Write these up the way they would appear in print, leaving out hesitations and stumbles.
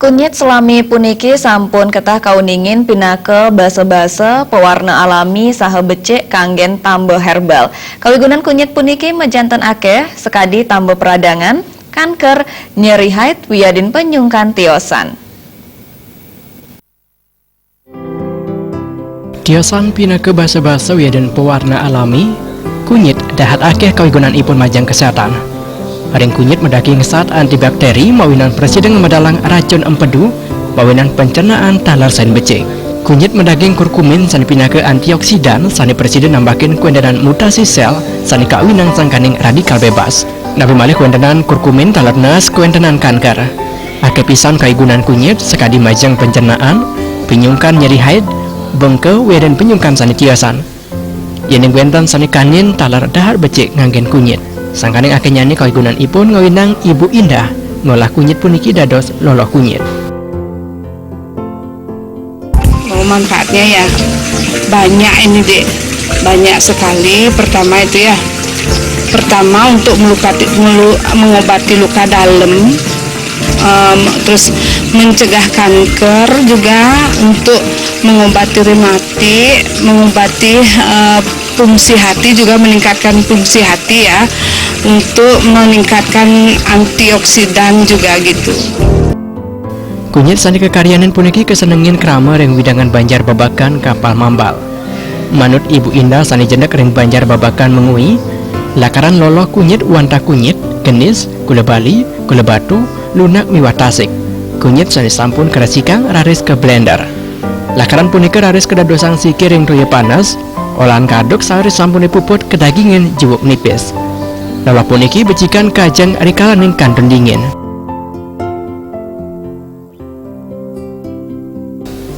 Kunyit selami puniki sampun ketah kauningin pinake base-base pewarna alami saha becik kanggen tambah herbal. Kawigunan kunyit puniki mejanten akeh sekadi tambah peradangan, kanker, nyeri haid wiyadin penyungkan tiosan. Tiosan pinake base-base wiyadin pewarna alami, kunyit dahat akeh kawigunan ipun majang kesehatan. Haring kunyit medaki ngesat antibakteri mawinan presiden medalang racun empedu mawinan pencernaan talar sain becik. Kunyit medaging kurkumin sani pinake antioksidan sani presiden nambahin kuendanan mutasi sel sani kawinang sangkaning radikal bebas. Nabi malih kuendanan kurkumin talar nas kuendanan kanker. Ake pisan kaigunan kunyit sekadi majang pencernaan, penyungkan nyeri haid, bengke wedan penyungkan sani tiosan. Yening wentan sani kanin talar dahar becik nganggen kunyit. Sangkaning akeh nyanyi kawigunan ipun ngawinang Ibu Indah ngolah kunyit puniki dados loloh kunyit. Manfaatnya ya banyak ini dek, banyak sekali. Pertama itu ya, pertama untuk mengobati luka dalam, terus mencegah kanker, juga untuk mengobati rematik, mengobati fungsi hati, juga meningkatkan fungsi hati ya, untuk meningkatkan antioksidan juga gitu. Kunyit sani kekaryanan puniki kesenengin krama ring widangan banjar babakan kapal mambal. Manut Ibu Indah sani jendak ring banjar babakan mengui, lakaran loloh kunyit wanta kunyit, genis, gula bali, gula batu, lunak miwah tasik. Kunyit sani sampun keresikang raris ke blender. Lakaran punika raris kedadosang sikir ring roya panas, olahan kaduk saris sampun dipuput kedagingin jewuk nipis. Loloh puniki becikan kajang rikalaning kantun dingin.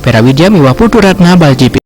Perawidya miwah Putu Ratna Baljipi.